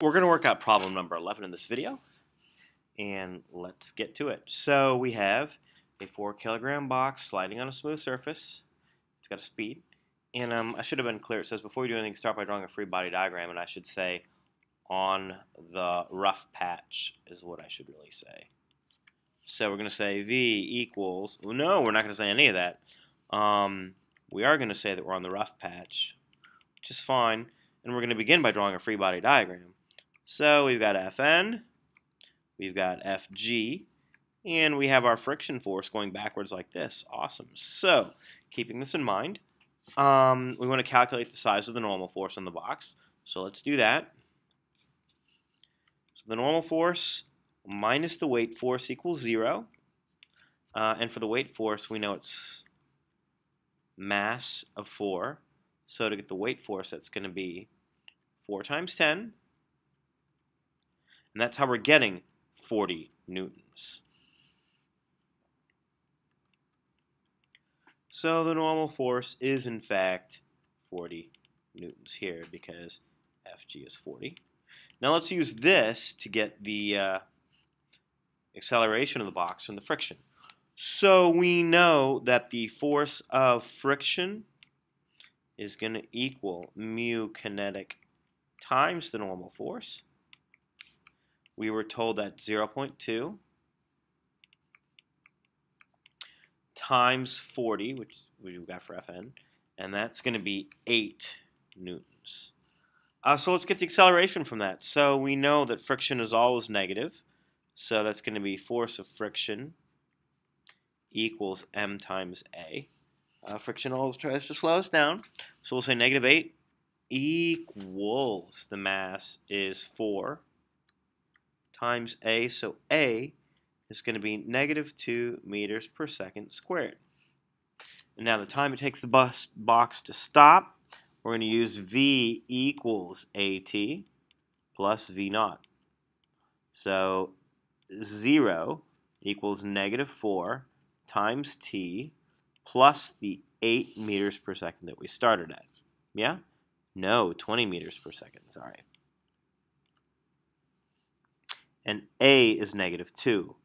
We're going to work out problem number 11 in this video, and let's get to it. So we have a 4-kilogram box sliding on a smooth surface. It's got a speed, and I should have been clear. It says before you do anything, start by drawing a free body diagram, and I should say on the rough patch is what I should really say. So we're going to say V equals, well, no, we're not going to say any of that. We are going to say that we're on the rough patch, which is fine, and we're going to begin by drawing a free body diagram. So we've got Fn, we've got Fg, and we have our friction force going backwards like this. Awesome. So keeping this in mind, we want to calculate the size of the normal force on the box. So let's do that. So the normal force minus the weight force equals 0. And for the weight force, we know it's mass of 4. So to get the weight force, that's going to be 4 times 10. And that's how we're getting 40 newtons. So the normal force is, in fact, 40 newtons here because Fg is 40. Now let's use this to get the acceleration of the box from the friction. So we know that the force of friction is going to equal mu kinetic times the normal force. We were told that 0.2 times 40, which we've got for Fn, and that's going to be 8 newtons. So let's get the acceleration from that. So we know that friction is always negative, so that's going to be force of friction equals m times a. Friction always tries to slow us down, so we'll say negative 8 equals, the mass is 4 times a, so a is going to be negative 2 meters per second squared. And now the time it takes the box to stop, we're going to use V equals AT plus V naught. So 0 equals negative 4 times t plus the 8 meters per second that we started at. Yeah? No, 20 meters per second, sorry. And a is negative 2.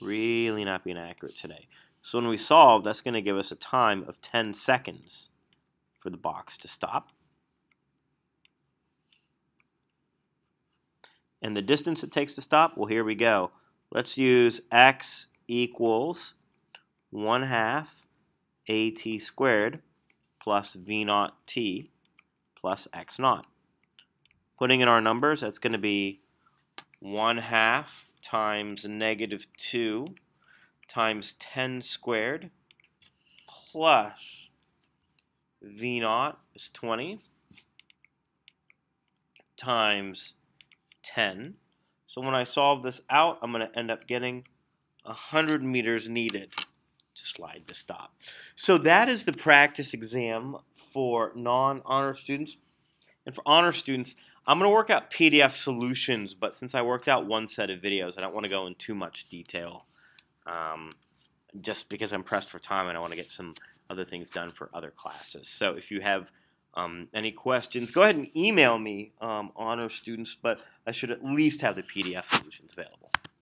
Really not being accurate today. So when we solve, that's going to give us a time of 10 seconds for the box to stop. And the distance it takes to stop, well, here we go. Let's use x equals 1/2 at squared plus v naught t plus x naught. Putting in our numbers, that's going to be 1/2 times negative 2 times 10 squared plus v naught is 20 times 10. So when I solve this out, I'm going to end up getting 100 meters needed to slide to stop. So that is the practice exam for non-honor students. And for honor students, I'm going to work out PDF solutions, but since I worked out one set of videos, I don't want to go in too much detail just because I'm pressed for time and I want to get some other things done for other classes. So if you have any questions, go ahead and email me, honor students, but I should at least have the PDF solutions available.